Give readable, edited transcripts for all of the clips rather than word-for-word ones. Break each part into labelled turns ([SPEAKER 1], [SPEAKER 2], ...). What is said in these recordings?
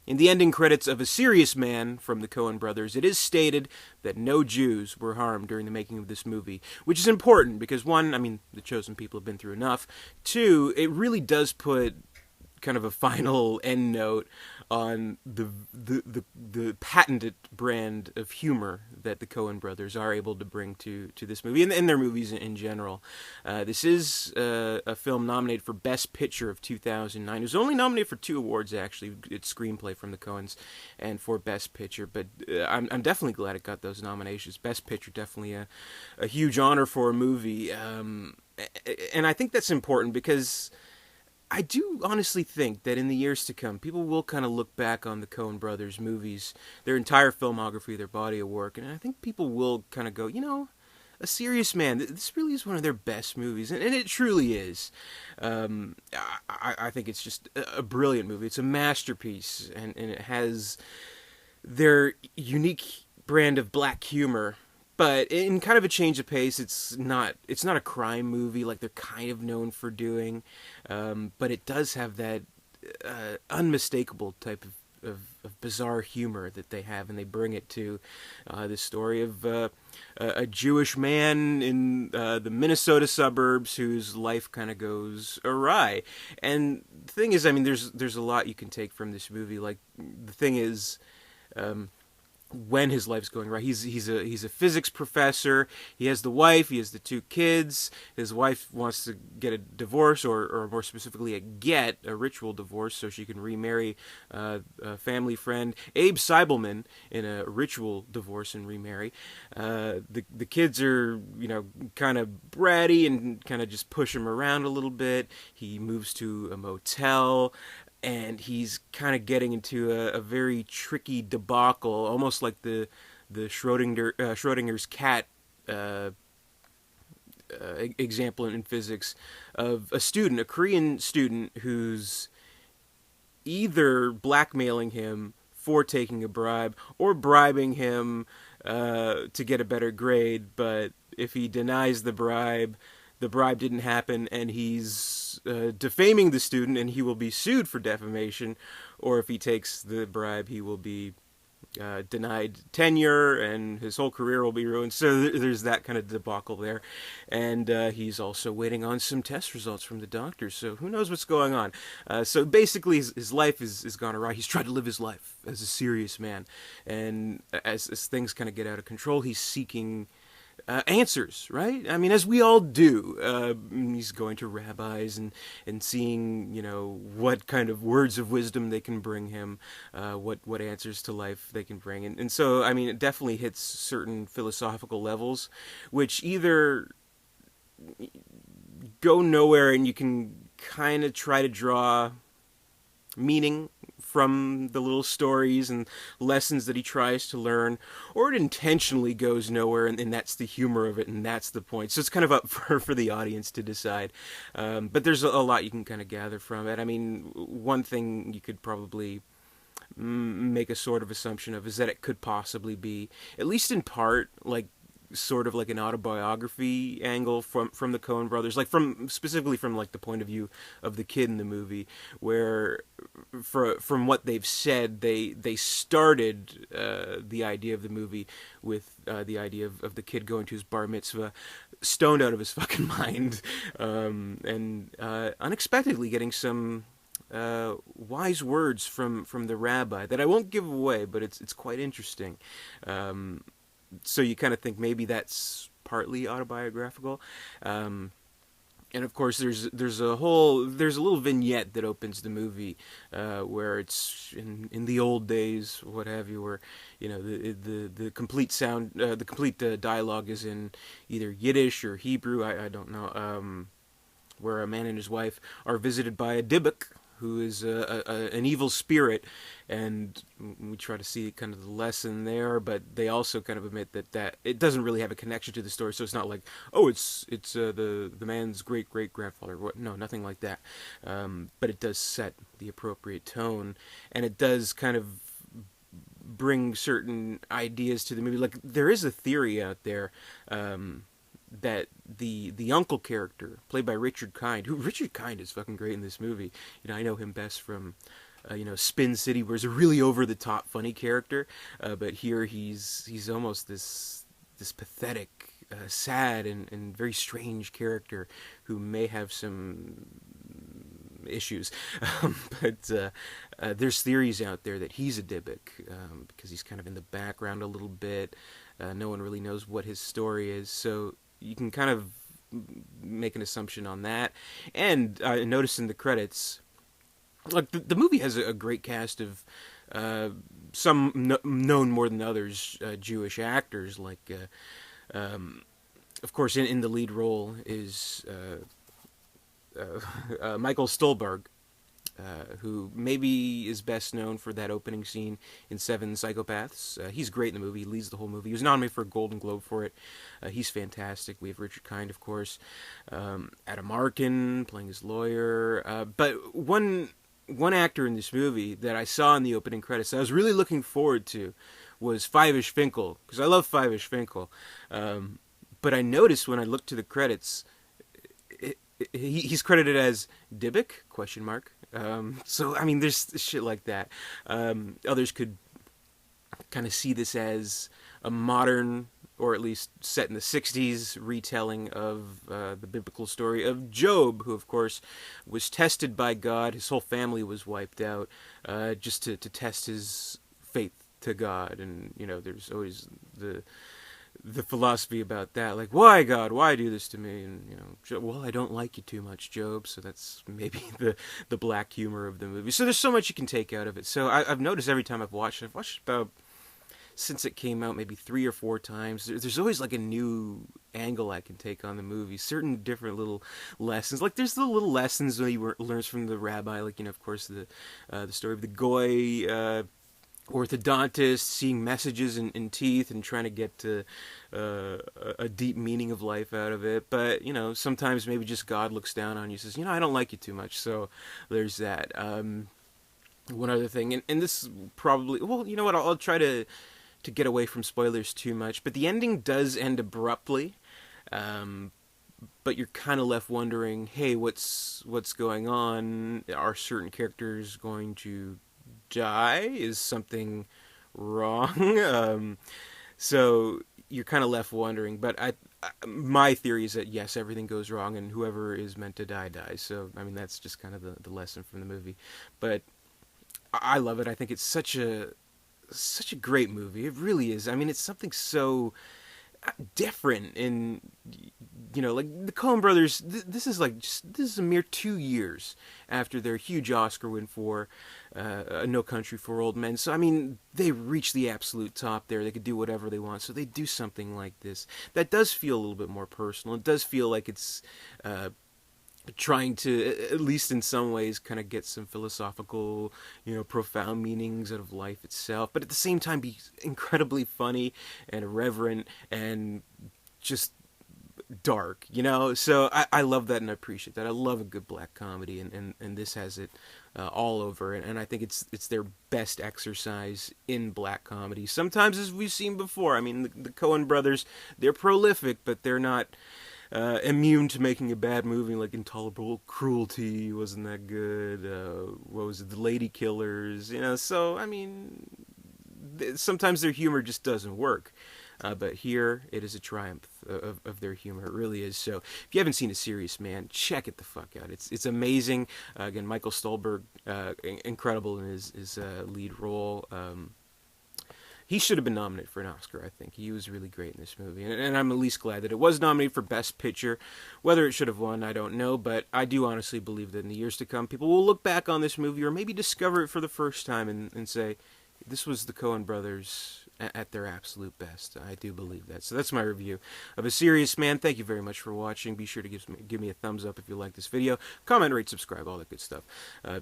[SPEAKER 1] In the ending credits of A Serious Man from the Coen brothers, it is stated that no Jews were harmed during the making of this movie, which is important because one, I mean, the chosen people have been through enough. Two, it really does put kind of a final end note on the patented brand of humor that the Coen brothers are able to bring to this movie and their movies in general. This is a film nominated for Best Picture of 2009. It was only nominated for 2 awards, actually. It's screenplay from the Coens and for Best Picture, but I'm definitely glad it got those nominations. Best Picture, definitely a huge honor for a movie. And I think that's important because I do honestly think that in the years to come, people will kind of look back on the Coen brothers' movies, their entire filmography, their body of work, and I think people will kind of go, A Serious Man, this really is one of their best movies, and it truly is. I think it's just a brilliant movie. It's a masterpiece, and it has their unique brand of black humor, but in kind of a change of pace. It's not a crime movie like they're kind of known for doing, but it does have that unmistakable type of bizarre humor that they have, and they bring it to this story of a Jewish man in the Minnesota suburbs whose life kind of goes awry. And the thing is, I mean, there's a lot you can take from this movie. Like, the thing is, when his life's going right. He's a physics professor. He has the wife. He has the 2 kids. His wife wants to get a divorce, or more specifically, a ritual divorce, so she can remarry a family friend, Abe Seibelman, in a ritual divorce and remarry. The kids are kind of bratty and kind of just push him around a little bit. He moves to a motel, and he's kind of getting into a very tricky debacle, almost like the Schrodinger's cat example in physics, of a Korean student who's either blackmailing him for taking a bribe or bribing him to get a better grade, but if he denies the bribe didn't happen, and he's defaming the student, and he will be sued for defamation. Or if he takes the bribe, he will be denied tenure, and his whole career will be ruined. So there's that kind of debacle there. And he's also waiting on some test results from the doctor, so who knows what's going on. So basically, his life is gone awry. He's tried to live his life as a serious man, and as things kind of get out of control, he's seeking answers, right? I mean, as we all do. He's going to rabbis and seeing, what kind of words of wisdom they can bring him, what answers to life they can bring. And so, I mean, it definitely hits certain philosophical levels, which either go nowhere and you can kind of try to draw meaning from the little stories and lessons that he tries to learn, or it intentionally goes nowhere, and that's the humor of it, and that's the point. So it's kind of up for the audience to decide. But there's a lot you can kind of gather from it. I mean, one thing you could probably make a sort of assumption of is that it could possibly be, at least in part, like sort of like an autobiography angle from the Coen brothers, like specifically from like the point of view of the kid in the movie, where from what they've said, they started the idea of the movie with the idea of the kid going to his bar mitzvah stoned out of his fucking mind, and unexpectedly getting some wise words from the rabbi that I won't give away, but it's quite interesting. So you kind of think maybe that's partly autobiographical. And of course, there's a little vignette that opens the movie where it's in the old days, what have you, where the complete sound, the complete dialogue is in either Yiddish or Hebrew. I don't know. Where a man and his wife are visited by a dybbuk, who is an evil spirit, and we try to see kind of the lesson there, but they also kind of admit that it doesn't really have a connection to the story, so it's not like, oh, it's the man's great-great-grandfather. No, nothing like that. But it does set the appropriate tone, and it does kind of bring certain ideas to the movie. Like, there is a theory out there that the uncle character, played by Richard Kind, who Richard Kind is fucking great in this movie. I know him best from Spin City, where he's a really over the top funny character, but here he's almost this pathetic, sad and very strange character who may have some issues. But there's theories out there that he's a Dybbuk, because he's kind of in the background a little bit. No one really knows what his story is, so you can kind of make an assumption on that. And I noticed in the credits, like the movie has a great cast of some known more than others Jewish actors. Like, of course, in the lead role is Michael Stolberg, who maybe is best known for that opening scene in Seven Psychopaths. He's great in the movie. He leads the whole movie. He was nominated for a Golden Globe for it. He's fantastic. We have Richard Kind, of course. Adam Arkin playing his lawyer. But one actor in this movie that I saw in the opening credits that I was really looking forward to was Five-ish Finkel, because I love Five-ish Finkel. But I noticed when I looked to the credits, he's credited as Dybbuk? Question mark. So, I mean, there's shit like that. Others could kind of see this as a modern, or at least set in the 60s, retelling of the biblical story of Job, who, of course, was tested by God. His whole family was wiped out just to test his faith to God. And, there's always the philosophy about that, like, why, God, why do this to me? And well, I don't like you too much, Job. So that's maybe the black humor of the movie. So there's so much you can take out of it. So I've noticed every time I've watched it about, since it came out, maybe 3 or 4 times, there's always like a new angle I can take on the movie. Certain different little lessons, like there's the little lessons that he learns from the rabbi, like, of course, the story of the goy orthodontist seeing messages in teeth and trying to get to a deep meaning of life out of it. But sometimes maybe just God looks down on you and says, I don't like you too much. So there's that. One other thing, and this probably, well, you know what, I'll try to get away from spoilers too much, but the ending does end abruptly. But you're kind of left wondering, hey, what's going on? Are certain characters going to die? Is something wrong? So you're kind of left wondering. But my theory is that yes, everything goes wrong, and whoever is meant to die dies. So I mean, that's just kind of the lesson from the movie. But I love it. I think it's such a great movie. It really is. I mean, it's something so different, and like the Coen brothers, this is a mere 2 years after their huge Oscar win for No Country for Old Men. So I mean, they reached the absolute top there. They could do whatever they want, so they do something like this that does feel a little bit more personal. It does feel like it's trying to, at least in some ways, kind of get some philosophical, profound meanings out of life itself, but at the same time be incredibly funny and irreverent and just dark, So I love that and I appreciate that. I love a good black comedy, and this has it all over, and I think it's their best exercise in black comedy. Sometimes, as we've seen before, I mean, the Coen brothers, they're prolific, but they're not immune to making a bad movie. Like Intolerable Cruelty wasn't that good. What was it? The Lady Killers. So I mean, sometimes their humor just doesn't work. But here, it is a triumph of their humor. It really is. So if you haven't seen A Serious Man, check it the fuck out. It's amazing. Again, Michael Stolberg, incredible in his lead role. He should have been nominated for an Oscar, I think. He was really great in this movie. And I'm at least glad that it was nominated for Best Picture. Whether it should have won, I don't know. But I do honestly believe that in the years to come, people will look back on this movie or maybe discover it for the first time and say, this was the Coen brothers at their absolute best. I do believe that. So that's my review of A Serious Man. Thank you very much for watching. Be sure to give me a thumbs up if you like this video. Comment, rate, subscribe, all that good stuff.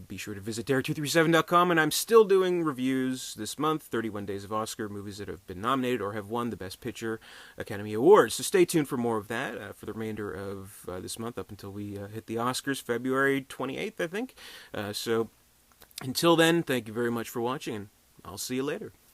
[SPEAKER 1] Be sure to visit Dare237.com, and I'm still doing reviews this month, 31 Days of Oscar, movies that have been nominated or have won the Best Picture Academy Awards. So stay tuned for more of that for the remainder of this month up until we hit the Oscars, February 28th, I think. So until then, thank you very much for watching, and I'll see you later.